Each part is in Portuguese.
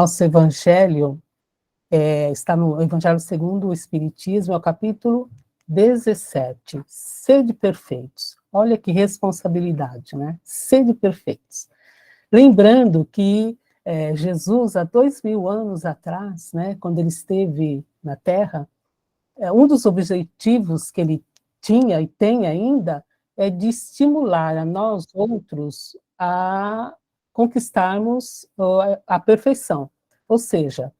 Nosso evangelho está no Evangelho segundo o Espiritismo, é o capítulo 17. Sede perfeitos. Olha que responsabilidade, né? Sede perfeitos. Lembrando que Jesus, há 2000 anos atrás, né, quando ele esteve na Terra, um dos objetivos que ele tinha e tem ainda é de estimular a nós outros a conquistarmos a perfeição. Ou seja,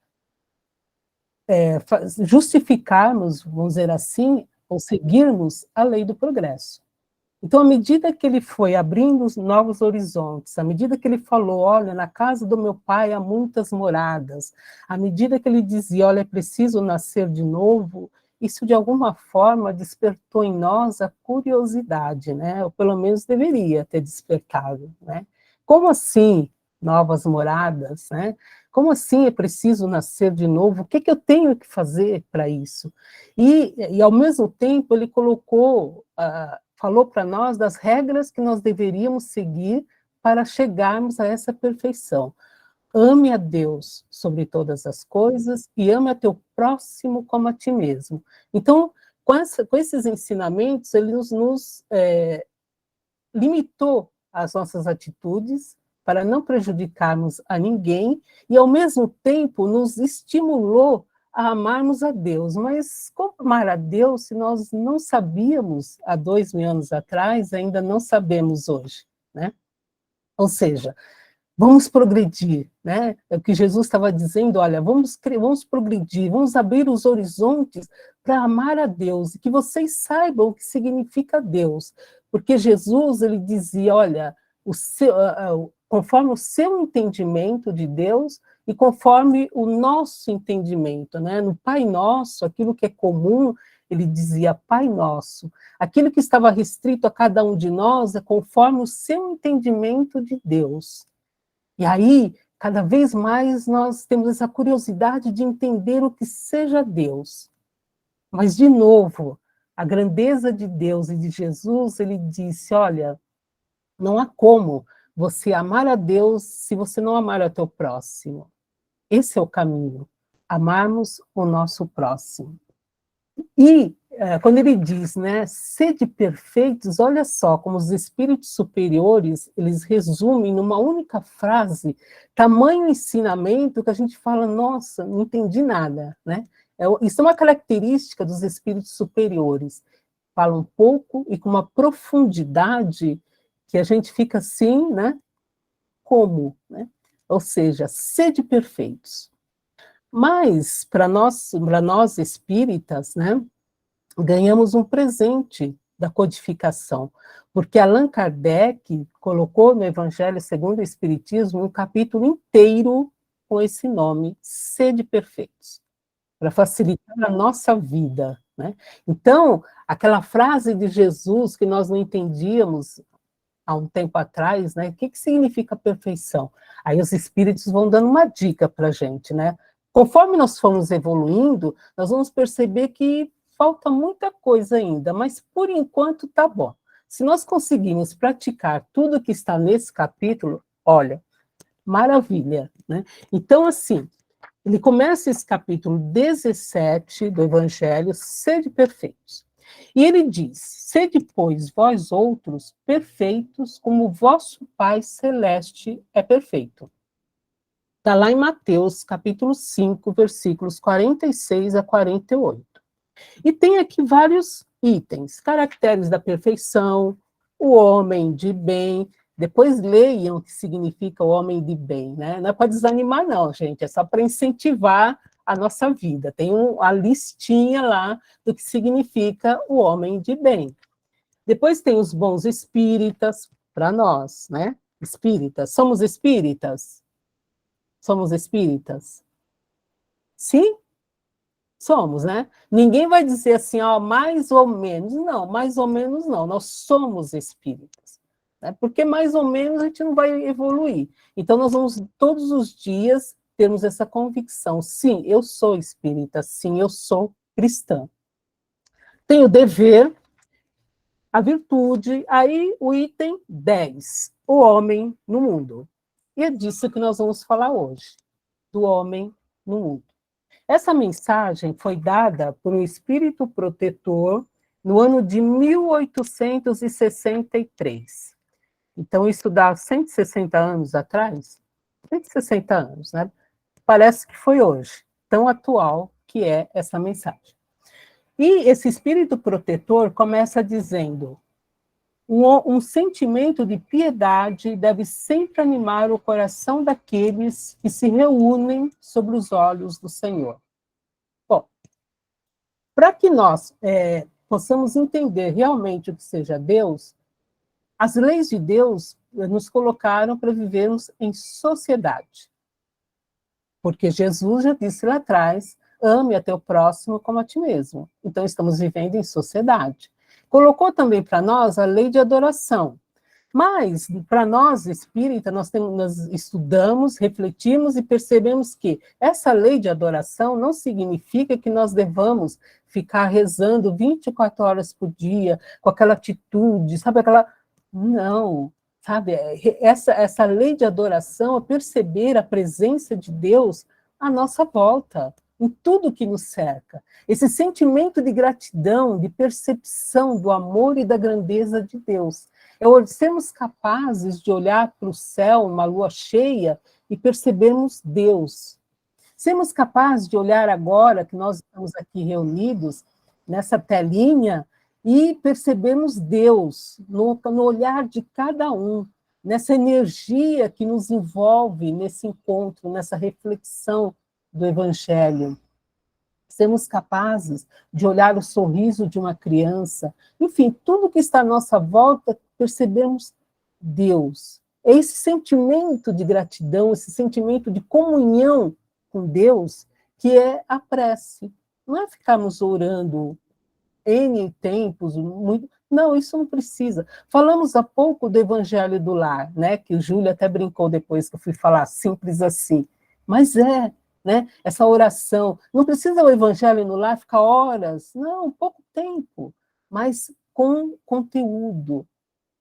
justificarmos, vamos dizer assim, ou seguirmos a lei do progresso. Então, à medida que ele foi abrindo os novos horizontes, à medida que ele falou, olha, na casa do meu pai há muitas moradas, à medida que ele dizia, olha, é preciso nascer de novo, isso de alguma forma despertou em nós a curiosidade, né? Ou pelo menos deveria ter despertado, né? Como assim novas moradas, né? Como assim é preciso nascer de novo? O que eu tenho que fazer para isso? E, ao mesmo tempo, ele colocou, falou para nós das regras que nós deveríamos seguir para chegarmos a essa perfeição. Ame a Deus sobre todas as coisas e ame a teu próximo como a ti mesmo. Então, com esses ensinamentos, ele nos limitou as nossas atitudes para não prejudicarmos a ninguém e, ao mesmo tempo, nos estimulou a amarmos a Deus. Mas como amar a Deus se nós não sabíamos há 2000 anos atrás, ainda não sabemos hoje, né? Ou seja, vamos progredir, né? É o que Jesus estava dizendo, olha, vamos progredir, vamos abrir os horizontes para amar a Deus, e que vocês saibam o que significa Deus, porque Jesus, ele dizia, olha, conforme o seu entendimento de Deus e conforme o nosso entendimento, né? No Pai Nosso, aquilo que é comum, ele dizia Pai Nosso. Aquilo que estava restrito a cada um de nós é conforme o seu entendimento de Deus. E aí, cada vez mais nós temos essa curiosidade de entender o que seja Deus. Mas, de novo, a grandeza de Deus e de Jesus, ele disse, olha, não há como você amar a Deus se você não amar o teu próximo. Esse é o caminho, amarmos o nosso próximo. E quando ele diz, né, sede perfeitos, olha só como os espíritos superiores, eles resumem numa única frase, tamanho ensinamento que a gente fala, nossa, não entendi nada, né? Isso é uma característica dos espíritos superiores. Falam pouco e com uma profundidade que a gente fica assim, né? Como, né? Ou seja, sede perfeitos. Mas, para nós espíritas, né, ganhamos um presente da codificação, porque Allan Kardec colocou no Evangelho segundo o Espiritismo um capítulo inteiro com esse nome, Sede Perfeitos, para facilitar a nossa vida, né? Então, aquela frase de Jesus que nós não entendíamos há um tempo atrás, né? O que significa perfeição? Aí os espíritos vão dando uma dica para a gente, né? Conforme nós formos evoluindo, nós vamos perceber que falta muita coisa ainda, mas por enquanto tá bom. Se nós conseguirmos praticar tudo que está nesse capítulo, olha, maravilha, né? Então, assim, ele começa esse capítulo 17 do Evangelho, sede perfeitos. E ele diz, sede, pois, vós outros perfeitos, como o vosso Pai Celeste é perfeito. Está lá em Mateus, capítulo 5, versículos 46 a 48. E tem aqui vários itens, caracteres da perfeição, o homem de bem. Depois leiam o que significa o homem de bem, né? Não é para desanimar, não, gente, é só para incentivar a nossa vida. Tem a listinha lá do que significa o homem de bem. Depois tem os bons espíritas, para nós, né? Espíritas. Somos espíritas? Somos espíritas? Sim? Somos, né? Ninguém vai dizer assim, ó, mais ou menos. Não, mais ou menos não. Nós somos espíritas. Né? Porque mais ou menos a gente não vai evoluir. Então, nós vamos todos os dias termos essa convicção. Sim, eu sou espírita. Sim, eu sou cristã. Tenho o dever, a virtude. Aí, o item 10. O homem no mundo. E é disso que nós vamos falar hoje. do homem no mundo. Essa mensagem foi dada por um espírito protetor no ano de 1863. Então, isso dá 160 anos atrás? 160 anos, né? Parece que foi hoje, tão atual que é essa mensagem. E esse espírito protetor começa dizendo: um sentimento de piedade deve sempre animar o coração daqueles que se reúnem sobre os olhos do Senhor. Bom, para que nós possamos entender realmente o que seja Deus, as leis de Deus nos colocaram para vivermos em sociedade. Porque Jesus já disse lá atrás: ame a teu próximo como a ti mesmo. Então, estamos vivendo em sociedade. Colocou também para nós a lei de adoração. Mas, para nós, espírita, nós estudamos, refletimos e percebemos que essa lei de adoração não significa que nós devamos ficar rezando 24 horas por dia, com aquela atitude, sabe, aquela... Não, sabe, essa lei de adoração é perceber a presença de Deus à nossa volta, em tudo que nos cerca. Esse sentimento de gratidão, de percepção do amor e da grandeza de Deus. É sermos capazes de olhar para o céu, uma lua cheia, e percebermos Deus. Sermos capazes de olhar agora, que nós estamos aqui reunidos, nessa telinha, e percebermos Deus no olhar de cada um, nessa energia que nos envolve nesse encontro, nessa reflexão do Evangelho. Sermos capazes de olhar o sorriso de uma criança, enfim, tudo que está à nossa volta, percebemos Deus. É esse sentimento de gratidão, esse sentimento de comunhão com Deus, que é a prece. Não é ficarmos orando N tempos, muito... Não, isso não precisa. Falamos há pouco do Evangelho do Lar, né? Que o Júlio até brincou depois que eu fui falar, simples assim. Mas né? Essa oração. Não precisa o Evangelho no Lar ficar horas, não, pouco tempo, mas com conteúdo,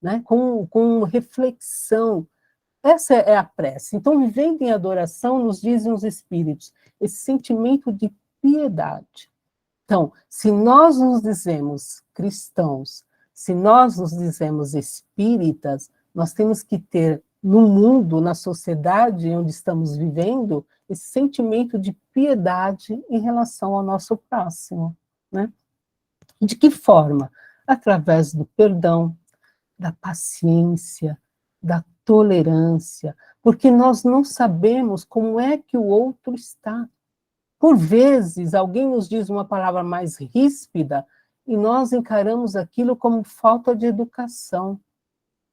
né? com reflexão. Essa é a prece. Então, vivendo em adoração, nos dizem os Espíritos, esse sentimento de piedade. Então, se nós nos dizemos cristãos, se nós nos dizemos espíritas, nós temos que ter no mundo, na sociedade onde estamos vivendo, esse sentimento de piedade em relação ao nosso próximo, né? De que forma? Através do perdão, da paciência, da tolerância, porque nós não sabemos como é que o outro está. Por vezes, alguém nos diz uma palavra mais ríspida e nós encaramos aquilo como falta de educação.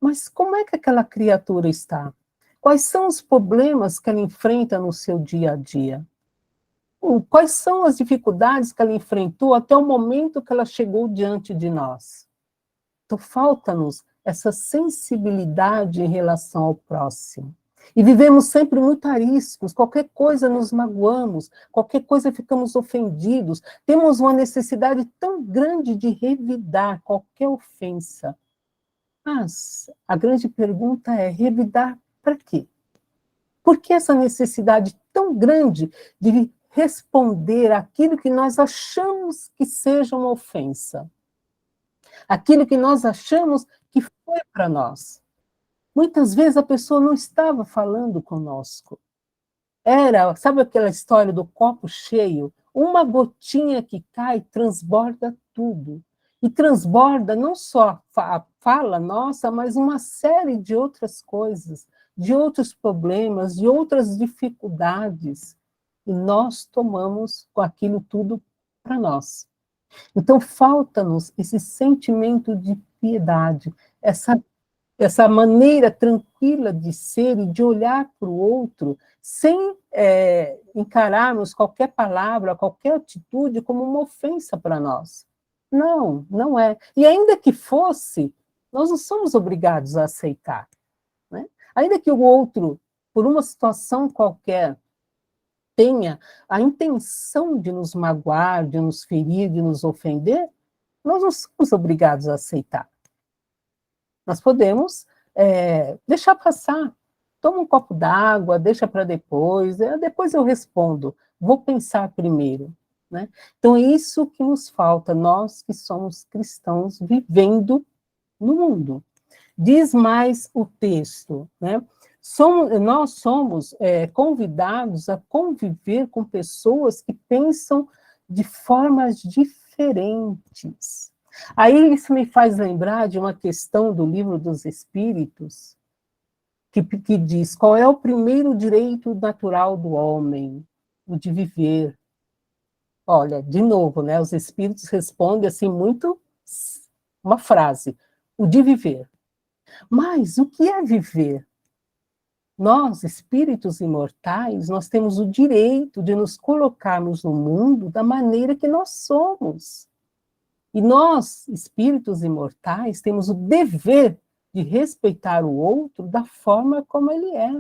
Mas como é que aquela criatura está? Quais são os problemas que ela enfrenta no seu dia a dia? Quais são as dificuldades que ela enfrentou até o momento que ela chegou diante de nós? Então, falta-nos essa sensibilidade em relação ao próximo. E vivemos sempre muito ariscos, qualquer coisa nos magoamos, qualquer coisa ficamos ofendidos, temos uma necessidade tão grande de revidar qualquer ofensa. Mas a grande pergunta é, revidar para quê? Por que essa necessidade tão grande de responder aquilo que nós achamos que seja uma ofensa? Aquilo que nós achamos que foi para nós? Muitas vezes a pessoa não estava falando conosco. Sabe aquela história do copo cheio? Uma gotinha que cai transborda tudo. E transborda não só a fala nossa, mas uma série de outras coisas, de outros problemas, de outras dificuldades. E nós tomamos com aquilo tudo para nós. Então, falta-nos esse sentimento de piedade, essa maneira tranquila de ser e de olhar para o outro sem encararmos qualquer palavra, qualquer atitude como uma ofensa para nós. Não, não é. E ainda que fosse, nós não somos obrigados a aceitar, né? Ainda que o outro, por uma situação qualquer, tenha a intenção de nos magoar, de nos ferir, de nos ofender, nós não somos obrigados a aceitar. Nós podemos deixar passar, Toma um copo d'água, deixa para depois, depois eu respondo, vou pensar primeiro, né? Então é isso que nos falta, nós que somos cristãos vivendo no mundo. Diz mais o texto, né? Nós somos convidados a conviver com pessoas que pensam de formas diferentes. Aí isso me faz lembrar de uma questão do Livro dos Espíritos, que diz: qual é o primeiro direito natural do homem? O de viver. Olha, de novo, né? Os Espíritos respondem assim muito uma frase: o de viver. Mas o que é viver? Nós, espíritos imortais, nós temos o direito de nos colocarmos no mundo da maneira que nós somos. E nós, espíritos imortais, temos o dever de respeitar o outro da forma como ele é.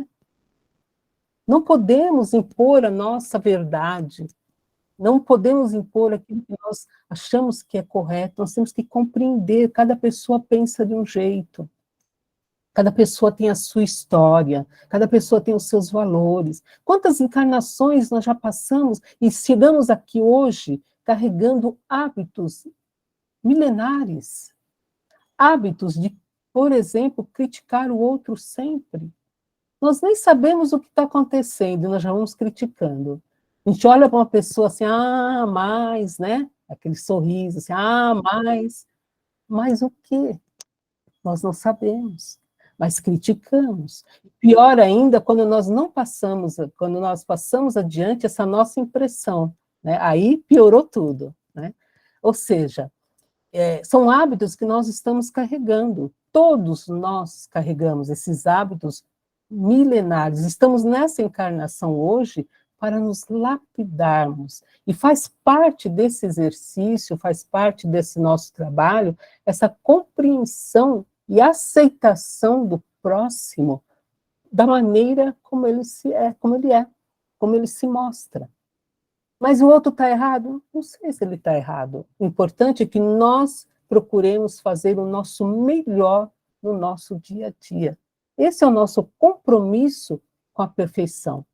Não podemos impor a nossa verdade, não podemos impor aquilo que nós achamos que é correto, nós temos que compreender, cada pessoa pensa de um jeito. Cada pessoa tem a sua história, cada pessoa tem os seus valores. Quantas encarnações nós já passamos e chegamos aqui hoje carregando hábitos milenares, hábitos de, por exemplo, criticar o outro sempre. Nós nem sabemos o que está acontecendo e nós já vamos criticando. A gente olha para uma pessoa assim, mais, né? Aquele sorriso, assim, mais o quê? Nós não sabemos, mas criticamos. Pior ainda, quando nós passamos adiante essa nossa impressão, né? Aí piorou tudo, né? Ou seja, são hábitos que nós estamos carregando. Todos nós carregamos esses hábitos milenares. Estamos nessa encarnação hoje para nos lapidarmos. E faz parte desse exercício, faz parte desse nosso trabalho, essa compreensão e aceitação do próximo da maneira como ele como ele se mostra. Mas o outro está errado? Não sei se ele está errado. O importante é que nós procuremos fazer o nosso melhor no nosso dia a dia. Esse é o nosso compromisso com a perfeição,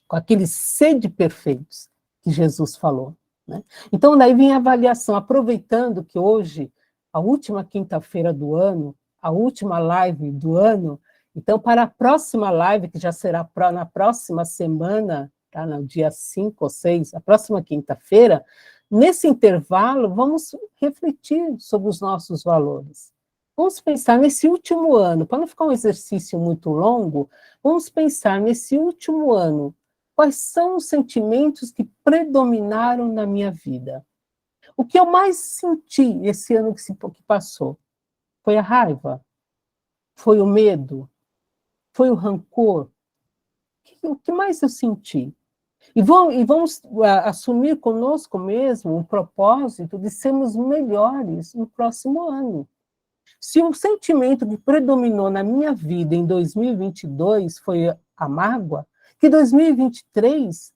com aqueles sede perfeitos que Jesus falou, né? Então, daí vem a avaliação, aproveitando que hoje, a última quinta-feira do ano, a última live do ano, então, para a próxima live, que já será na próxima semana, tá, no dia 5 ou 6, a próxima quinta-feira, nesse intervalo, vamos refletir sobre os nossos valores. Vamos pensar nesse último ano, para não ficar um exercício muito longo, vamos pensar nesse último ano, quais são os sentimentos que predominaram na minha vida. O que eu mais senti esse ano que passou? Foi a raiva? Foi o medo? Foi o rancor? O que mais eu senti? E vamos assumir conosco mesmo o propósito de sermos melhores no próximo ano. Se o sentimento que predominou na minha vida em 2022 foi a mágoa, que 2023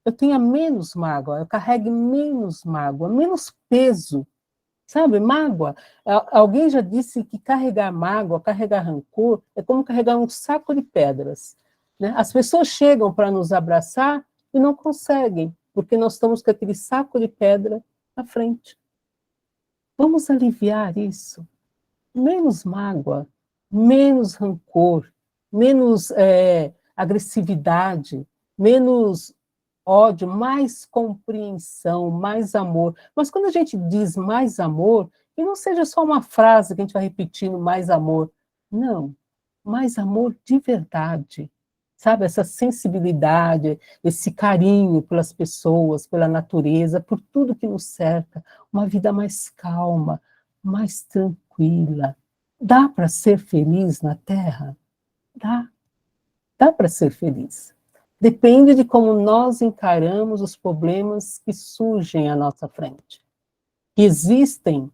eu tenha menos mágoa, eu carregue menos mágoa, menos peso. Sabe, mágoa? Alguém já disse que carregar mágoa, carregar rancor, é como carregar um saco de pedras, né? As pessoas chegam para nos abraçar e não conseguem, porque nós estamos com aquele saco de pedra na frente. Vamos aliviar isso. Menos mágoa, menos rancor, menos agressividade, menos ódio, mais compreensão, mais amor. Mas quando a gente diz mais amor, que não seja só uma frase que a gente vai repetindo, mais amor. Não, mais amor de verdade. Sabe, essa sensibilidade, esse carinho pelas pessoas, pela natureza, por tudo que nos cerca. Uma vida mais calma, mais tranquila. Dá para ser feliz na Terra? Dá. Dá para ser feliz. Depende de como nós encaramos os problemas que surgem à nossa frente, que existem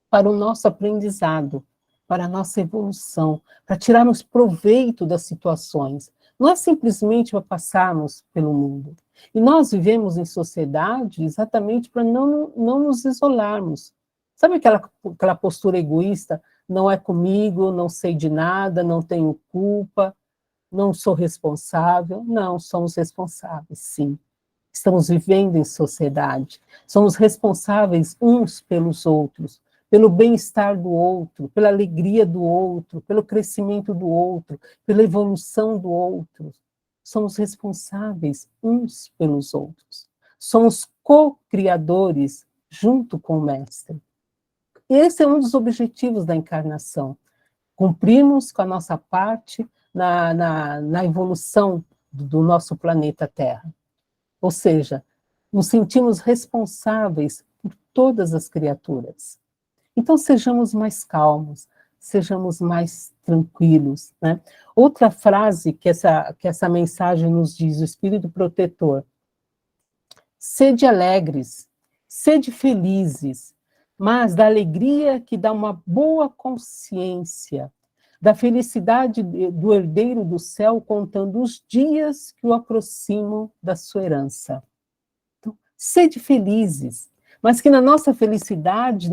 para o nosso aprendizado, para a nossa evolução, para tirarmos proveito das situações. Não é simplesmente para passarmos pelo mundo. E nós vivemos em sociedade exatamente para não nos isolarmos. Sabe aquela postura egoísta? não é comigo, não sei de nada, não tenho culpa, não sou responsável. Não, somos responsáveis, sim. Estamos vivendo em sociedade, somos responsáveis uns pelos outros, pelo bem-estar do outro, pela alegria do outro, pelo crescimento do outro, pela evolução do outro. Somos responsáveis uns pelos outros. Somos co-criadores junto com o Mestre. Esse é um dos objetivos da encarnação. Cumprirmos com a nossa parte na evolução do nosso planeta Terra. Ou seja, nos sentimos responsáveis por todas as criaturas. Então, sejamos mais calmos, sejamos mais tranquilos, né? Outra frase que essa mensagem nos diz, o Espírito Protetor: sede alegres, sede felizes, mas da alegria que dá uma boa consciência, da felicidade do herdeiro do céu, contando os dias que o aproximam da sua herança. Então, sede felizes, mas que na nossa felicidade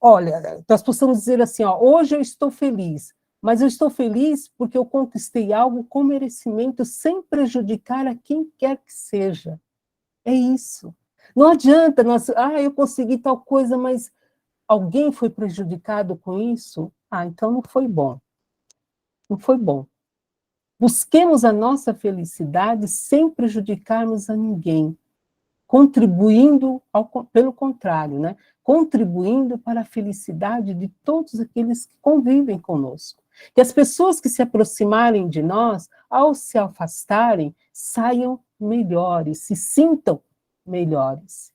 olha, nós possamos dizer assim, ó, hoje eu estou feliz, mas eu estou feliz porque eu conquistei algo com merecimento, sem prejudicar a quem quer que seja. É isso. Não adianta nós, eu consegui tal coisa, mas alguém foi prejudicado com isso? Então não foi bom. Não foi bom. Busquemos a nossa felicidade sem prejudicarmos a ninguém, contribuindo, pelo contrário, né? Contribuindo para a felicidade de todos aqueles que convivem conosco. Que as pessoas que se aproximarem de nós, ao se afastarem, saiam melhores, se sintam melhores.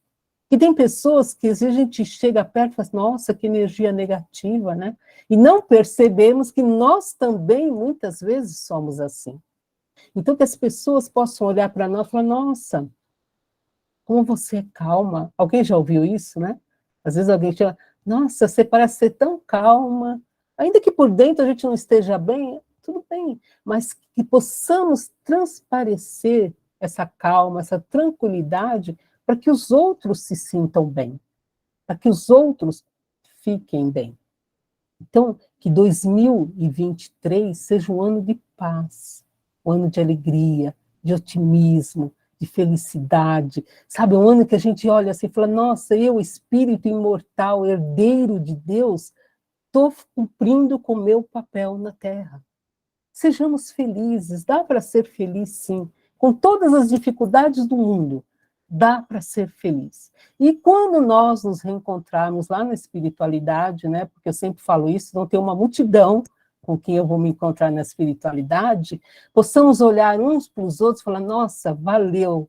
E tem pessoas que às vezes a gente chega perto e fala, nossa, que energia negativa, né? E não percebemos que nós também, muitas vezes, somos assim. Então, que as pessoas possam olhar para nós e falar, nossa, como você é calma. Alguém já ouviu isso, né? Às vezes alguém chega, nossa, você parece ser tão calma. Ainda que por dentro a gente não esteja bem, tudo bem. Mas que possamos transparecer essa calma, essa tranquilidade, para que os outros se sintam bem, para que os outros fiquem bem. Então, que 2023 seja um ano de paz, um ano de alegria, de otimismo, de felicidade, sabe, um ano que a gente olha assim e fala, nossa, eu, espírito imortal, herdeiro de Deus, estou cumprindo com o meu papel na Terra. Sejamos felizes, dá para ser feliz sim, com todas as dificuldades do mundo, dá para ser feliz. E quando nós nos reencontrarmos lá na espiritualidade, né, porque eu sempre falo isso, não tem uma multidão com quem eu vou me encontrar na espiritualidade, possamos olhar uns para os outros e falar, nossa, valeu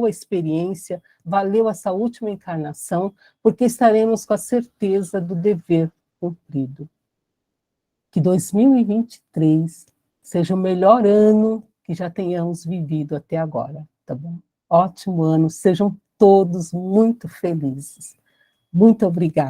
a experiência, valeu essa última encarnação, porque estaremos com a certeza do dever cumprido. Que 2023 seja o melhor ano que já tenhamos vivido até agora, tá bom? Ótimo ano, sejam todos muito felizes. Muito obrigada.